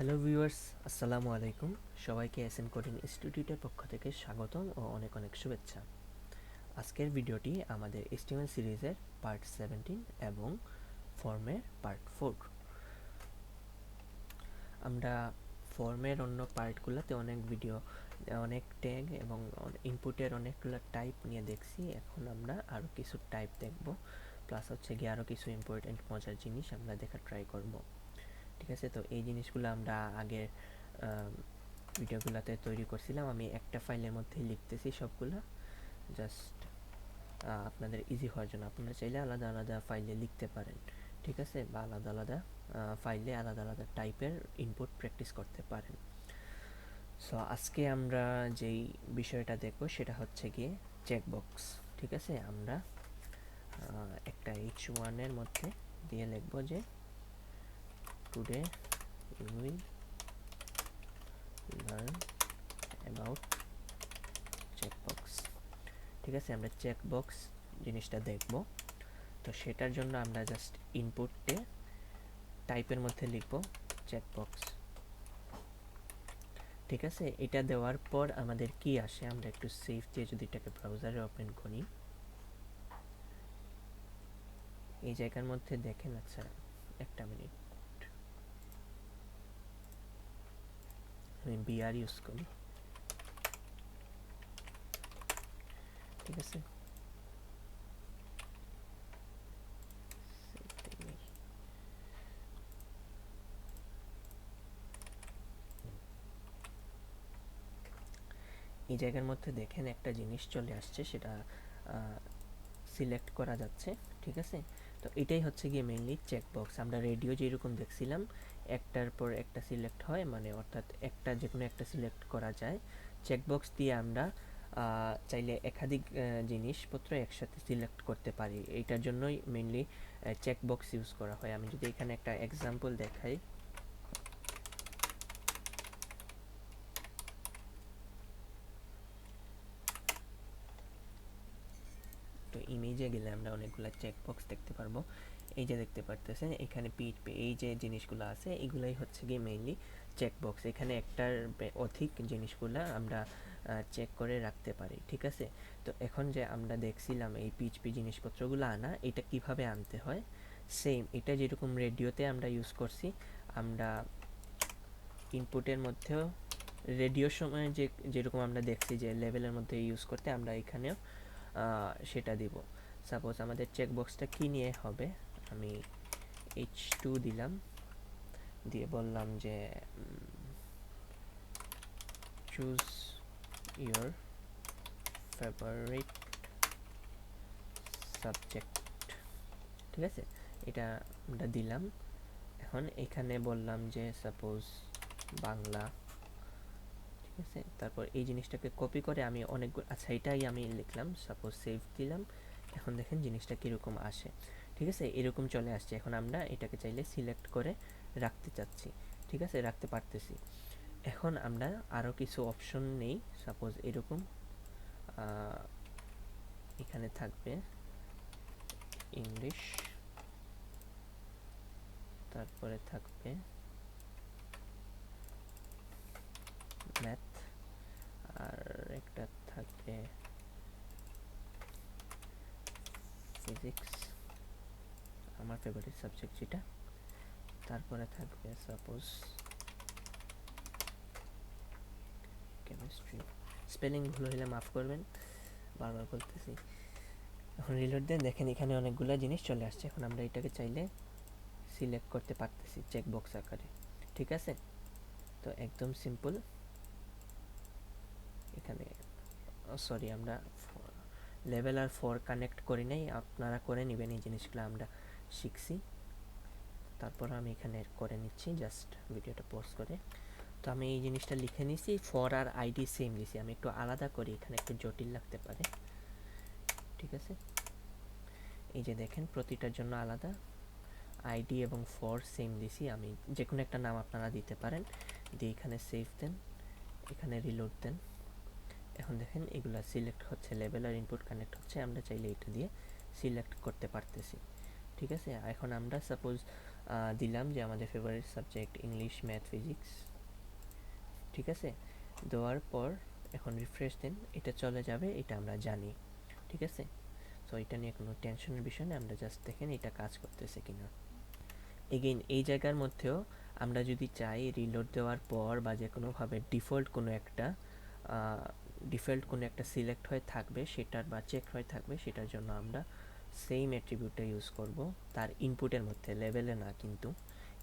Hello viewers, আসসালামু আলাইকুম। সবাইকে এসএন কোডিং ইনস্টিটিউটের পক্ষ থেকে স্বাগতম ও অনেক অনেক শুভেচ্ছা। আজকের ভিডিওটি আমাদের HTML সিরিজের পার্ট 17 এবং ফর্মের পার্ট 4। আমরা ফর্মের অন্য পার্টগুলোতে অনেক ভিডিও, অনেক ট্যাগ এবং ইনপুটের অনেকগুলো টাইপ নিয়ে দেখছি। এখন আমরা আরও কিছু টাইপ দেখব, প্লাস হচ্ছে গিয়ে আরও কিছু ইম্পর্টেন্ট মজার জিনিস আমরা দেখার ট্রাই করব। ঠিক আছে, তো এই জিনিসগুলো আমরা আগের ভিডিওগুলোতে তৈরি করছিলাম। আমি একটা ফাইলের মধ্যে লিখতেছি সবগুলা, জাস্ট আপনাদের ইজি হওয়ার জন্য। আপনারা চাইলে আলাদা আলাদা ফাইলে লিখতে পারেন, ঠিক আছে, বা আলাদা আলাদা ফাইলে আলাদা আলাদা টাইপের ইনপুট প্র্যাকটিস করতে পারেন। সো আজকে আমরা যেই বিষয়টা দেখব সেটা হচ্ছে গিয়ে চেকবক্স। ঠিক আছে, আমরা একটা H1 এর মধ্যে দিয়ে লিখব যে today will learn about checkbox. ঠিক আছে, আমরা চেকবক্স জিনিসটা দেখব। তো সেটার জন্য আমরা জাস্ট ইনপুটে টাইপের মধ্যে লিখব চেকবক্স। ঠিক আছে, এটা দেওয়ার পর আমাদের কি আসে, আমরা একটু সেভ দিয়ে যদি এটাকে ব্রাউজারে ওপেন করি, এই জায়গার মধ্যে দেখেন। আচ্ছা, একটা মিনিট, আমি বিআর ইউজ করি। ঠিক আছে, এই জায়গার মধ্যে দেখেন একটা জিনিস চলে আসছে, সেটা সিলেক্ট করা যাচ্ছে। ঠিক আছে, তো এটাই হচ্ছে গিয়ে মেইনলি চেকবক্স। আমরা রেডিও যেরকম দেখছিলাম একটার পর একটা সিলেক্ট হয়, মানে অর্থাৎ একটা যে কোনো একটা সিলেক্ট করা যায়। চেকবক্স দিয়ে আমরা চাইলে একাধিক জিনিসপত্র একসাথে সিলেক্ট করতে পারি। এইটার জন্যই মেইনলি চেকবক্স ইউজ করা হয়। আমি যদি এখানে একটা এক্সাম্পল দেখাই, তো ইমেজে গেলে আমরা অনেকগুলো চেকবক্স দেখতে পারবো। এই যে দেখতে পারতেছেন এখানে এই যে জিনিসগুলো আছে, এগুলাই হচ্ছে গিয়ে মেইনলি চেকবক্স। এখানে একটার অধিক জিনিসগুলো আমরা চেক করে রাখতে পারি। ঠিক আছে, তো এখন যে আমরা দেখছিলাম এই পিএইচপি জিনিসপত্রগুলো আনা, এটা কিভাবে আনতে হয়, সেম এটা যেরকম রেডিওতে আমরা ইউজ করছি, আমরা ইনপুটের মধ্যেও রেডিওর সময় যেরকম আমরা দেখছি যে লেভেলের মধ্যে ইউজ করতে, আমরা এখানেও সেটা দিব। সাপোজ আমাদের চেকবক্সটা কি নিয়ে হবে, আমি H2 দিলাম, দিয়ে বললাম যে চুজ ইয়োর ফেভারিট সাবজেক্ট। ঠিক আছে, এটা আমরা দিলাম। এখন এখানে বললাম যে সাপোজ বাংলা। ঠিক আছে, তারপর এই জিনিসটাকে কপি করে আমি অনেকগুলো, আচ্ছা এটাই আমি লিখলাম, সাপোজ সেভ দিলাম। এখন দেখেন জিনিসটা কীরকম আসে। ঠিক আছে, এরকম চলে আসছে। এখন আমরা এটাকে চাইলে সিলেক্ট করে রাখতে চাচ্ছি। ঠিক আছে, রাখতে পারতেছি। এখন আমরা আরও কিছু অপশন নেই, সাপোজ এরকম এখানে থাকবে ইংলিশ, তারপরে থাকবে ম্যাথ, আর একটা থাকবে ফিজিক্স, আমার ফেভারিট সাবজেক্ট যেটা। তারপরে থাকবে সাপোজ কেমিস্ট্রি। স্পেলিং ভুল হলে মাফ করবেন, বারবার বলতেছি। এখন রিলোড দেন, দেখেন এখানে অনেকগুলো জিনিস চলে আসছে। এখন আমরা এটাকে চাইলে সিলেক্ট করতে পারতেছি চেকবক্স আকারে। ঠিক আছে, তো একদম সিম্পল। এখানে সরি, আমরা লেভেল আর 4 কানেক্ট করি নাই, আপনারা করে নেবেন। এই জিনিসগুলো আমরা শিখছি, তারপর আমি এখানে করে নিচ্ছি, জাস্ট ভিডিওটা পজ করে। তো আমি এই জিনিসটা লিখে নিছি, ফর আর আইডি সেম দিছি। আমি একটু আলাদা করি, এখানে একটু জটিল লাগতে পারে। ঠিক আছে, এই যে দেখেন প্রতিটার জন্য আলাদা আইডি এবং ফর সেম দিছি। আমি যে কোনো একটা নাম আপনারা দিতে পারেন, দিয়ে এখানে সেভ দেন, এখানে রিলোড দেন। এখন দেখেন এগুলা সিলেক্ট হচ্ছে, লেভেল আর ইনপুট কানেক্ট হচ্ছে। আমরা চাইলে এটা দিয়ে সিলেক্ট করতে পারতেছি। ঠিক আছে, এখন আমরা সাপোজ দিলাম যে আমাদের favourite subject English, math, physics. ঠিক আছে, দেওয়ার পর এখন রিফ্রেশ দেন, এটা চলে যাবে, এটা আমরা জানি। ঠিক আছে, সো এটা নিয়ে কোনো টেনশনের বিষয় নেই, আমরা জাস্ট দেখেন এটা কাজ করতেছে কিনা। এগেইন এই জায়গার মধ্যেও আমরা যদি চাই রিলোড দেওয়ার পর বা যে কোনোভাবে ডিফল্ট কোনো একটা সিলেক্ট হয়ে থাকবে সেটার বা চেক হয়ে থাকবে, সেটার জন্য আমরা সেম অ্যাট্রিবিউটটা ইউজ করব তার ইনপুটের মধ্যে, লেভেলে না কিন্তু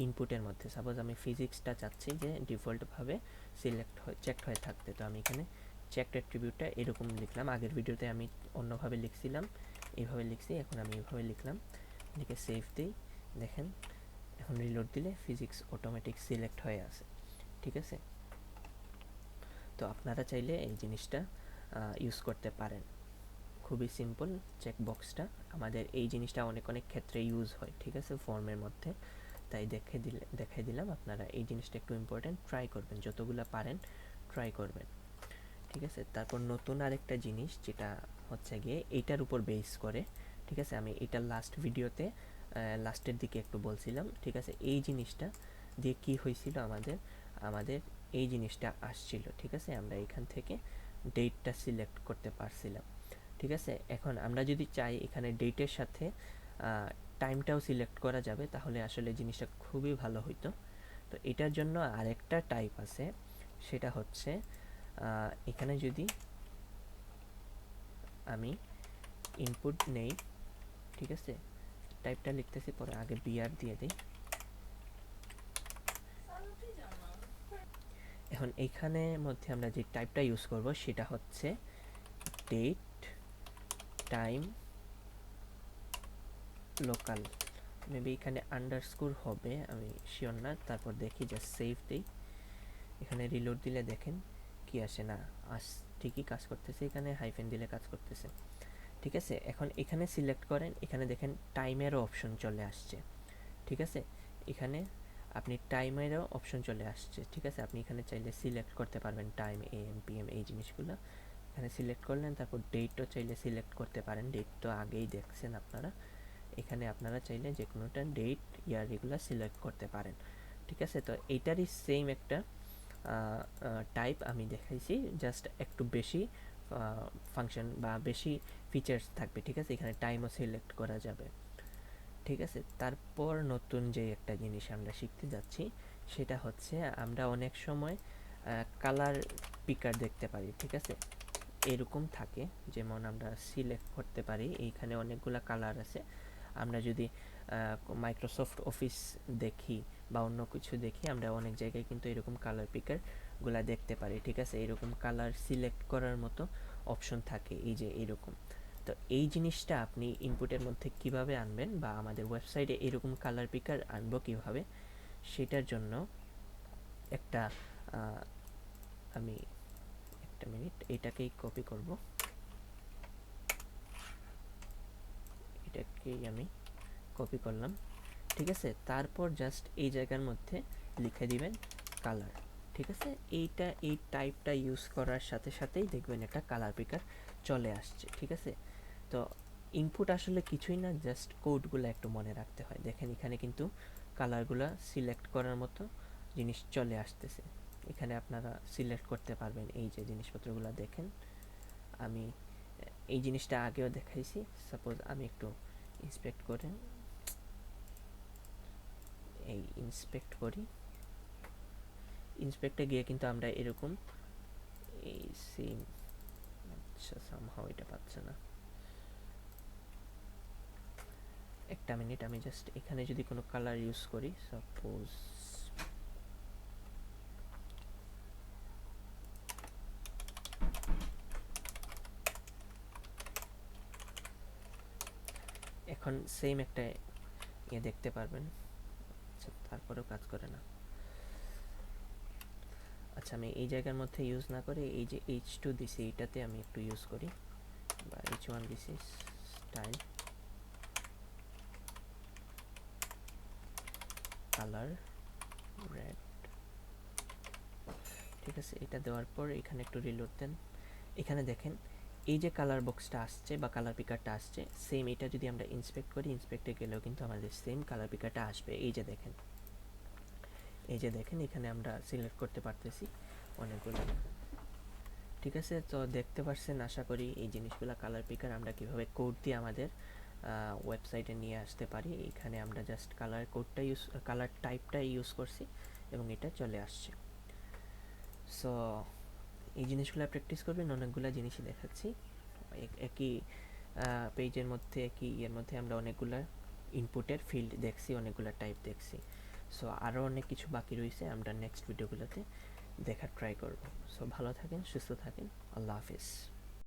ইনপুটের মধ্যে। সাপোজ আমি ফিজিক্সটা চাচ্ছি যে ডিফল্টভাবে চেকড হয়ে থাকতে, তো আমি এখানে চেকড অ্যাট্রিবিউটটা এরকম লিখলাম। আগের ভিডিওতে আমি অন্যভাবে লিখছিলাম, এইভাবে লিখছি, এখন আমি এইভাবে লিখলাম, লিখে সেভ দিই। দেখেন এখন রিলোড দিলে ফিজিক্স অটোমেটিক সিলেক্ট হয়ে আছে। ঠিক আছে, তো আপনারা চাইলে এই জিনিসটা ইউজ করতে পারেন। খুবই সিম্পল চেকবক্সটা, আমাদের এই জিনিসটা অনেক অনেক ক্ষেত্রে ইউজ হয়। ঠিক আছে, ফর্মের মধ্যে, তাই দেখাই দিলাম। আপনারা এই জিনিসটা একটু ইম্পর্টেন্ট, ট্রাই করবেন, যতগুলো পারেন ট্রাই করবেন। ঠিক আছে, তারপর নতুন আরেকটা জিনিস যেটা হচ্ছে গিয়ে এইটার উপর বেস করে। ঠিক আছে, আমি এটা লাস্ট ভিডিওতে লাস্টের দিকে একটু বলছিলাম। ঠিক আছে, এই জিনিসটা দিয়ে কি হয়েছিল, আমাদের আমাদের এই জিনিসটা আসছিল। ঠিক আছে, আমরা এখান থেকে ডেটটা সিলেক্ট করতে পারছিলাম। ঠিক আছে, এখন আমরা যদি চাই এখানে ডেটের সাথে টাইমটাও সিলেক্ট করা যাবে, তাহলে আসলে জিনিসটা খুবই ভালো হইতো। তো এটার জন্য আরেকটা টাইপ আছে, সেটা হচ্ছে এখানে যদি আমি ইনপুট নেই, ঠিক আছে, টাইপটা লিখতেছি, পরে আগে বিআর দিয়ে দিই। এখন এইখানে মধ্যে আমরা যে টাইপটা ইউজ করব সেটা হচ্ছে ডেট, টাইম, লোকাল। মেবি এখানে আন্ডারস্কোর হবে, আমি শিওর না, তারপর দেখি, জাস্ট সেভ দিই। এখানে রিলোড দিলে দেখেন কি আসে, না ঠিকই কাজ করতেছে, এখানে হাইফেন দিলে কাজ করতেছে। ঠিক আছে, এখন এখানে সিলেক্ট করেন, এখানে দেখেন টাইমেরও অপশন চলে আসছে। ঠিক আছে, এখানে আপনি টাইমেরও অপশন চলে আসছে। ঠিক আছে, আপনি এখানে চাইলে সিলেক্ট করতে পারবেন টাইম, AM PM এই জিনিসগুলো এখানে সিলেক্ট করলেন। তারপর ডেটও চাইলে সিলেক্ট করতে পারেন, ডেট তো আগেই দেখছেন আপনারা। এখানে আপনারা চাইলে যে কোনোটা ডেট, ইয়ার এগুলো সিলেক্ট করতে পারেন। ঠিক আছে, তো এইটারই সেম একটা টাইপ আমি দেখাইছি, জাস্ট একটু বেশি ফাংশন বা বেশি ফিচার্স থাকবে। ঠিক আছে, এখানে টাইমও সিলেক্ট করা যাবে। ঠিক আছে, তারপর নতুন যে একটা জিনিস আমরা শিখতে যাচ্ছি সেটা হচ্ছে আমরা অনেক সময় কালার পিকার দেখতে পারি। ঠিক আছে, এরকম থাকে, যেমন আমরা সিলেক্ট করতে পারি, এইখানে অনেকগুলা কালার আছে। আমরা যদি মাইক্রোসফট অফিস দেখি বা অন্য কিছু দেখি, আমরা অনেক জায়গায় কিন্তু এরকম কালার পিকারগুলা দেখতে পারি। ঠিক আছে, এরকম কালার সিলেক্ট করার মতো অপশন থাকে, এই যে এরকম। তো এই জিনিসটা আপনি ইনপুটের মধ্যে কিভাবে আনবেন, বা আমাদের ওয়েবসাইটে এরকম কালার পিকার আনবো কিভাবে, সেটার জন্য একটা আমি একটা মিনিট এটাকেই কপি করব, এটাকেই আমি কপি করলাম। ঠিক আছে, তারপর জাস্ট এই জায়গার মধ্যে লিখে দিবেন কালার। ঠিক আছে, এই টাইপটা ইউজ করার সাথে সাথেই দেখবেন একটা কালার পিকার চলে আসছে। ঠিক আছে, তো ইনপুট আসলে কিছুই না, জাস্ট কোডগুলো একটু মনে রাখতে হয়। দেখেন এখানে কিন্তু কালারগুলো সিলেক্ট করার মতো জিনিস চলে আসতেছে, এখানে আপনারা সিলেক্ট করতে পারবেন। এই যে জিনিসপত্রগুলো দেখেন, আমি এই জিনিসটা আগেও দেখাইছি। সাপোজ আমি একটু ইন্সপেক্ট করে ইন্সপেক্ট করি, ইন্সপেক্টে গিয়ে কিন্তু আমরা এরকম এই সেম, আচ্ছা সামহাও এটা পাচ্ছে না, একটা মিনিট, আমি জাস্ট এখানে যদি কোনো কালার ইউজ করি, সাপোজ এখন সেম একটা দেখতে পারবেন। আচ্ছা, তারপরেও কাজ করে না। আচ্ছা, আমি এই জায়গার মধ্যে ইউজ না করে এই যে H2 দিছি, এইটাতে আমি একটু ইউজ করি, বা H1 দিছি, স্টাইল, কালার, রেড। ঠিক আছে, এটা দেওয়ার পর এখানে একটু রিলোড দেন। এখানে দেখেন এই যে কালার বক্সটা আসছে বা কালার পিকারটা আসছে, সেম এটা যদি আমরা ইন্সপেক্ট করি, ইন্সপেক্টে গেলেও কিন্তু আমাদের সেম কালার পিকারটা আসবে। এই যে দেখেন, এই যে দেখেন এখানে আমরা সিলেক্ট করতে পারতেছি অনেকগুলো। ঠিক আছে, তো দেখতে পাচ্ছেন আশা করি এই জিনিসগুলো কালার পিকার আমরা কিভাবে কোড দিয়ে আমাদের ওয়েবসাইটে নিয়ে আসতে পারি। এখানে আমরা জাস্ট কালার টাইপটা ইউজ করছি এবং এটা চলে আসছে। সো এই জিনিসগুলো প্র্যাকটিস করবেন, অনেকগুলো জিনিসই দেখাচ্ছি একই পেজের মধ্যে, একই ইয়ের মধ্যে আমরা অনেকগুলো ইনপুটের ফিল্ড দেখছি, অনেকগুলো টাইপ দেখছি। সো আরও অনেক কিছু বাকি রয়েছে, আমরা নেক্সট ভিডিওগুলোতে দেখার ট্রাই করব। সো ভালো থাকেন, সুস্থ থাকেন, আল্লাহ হাফিজ।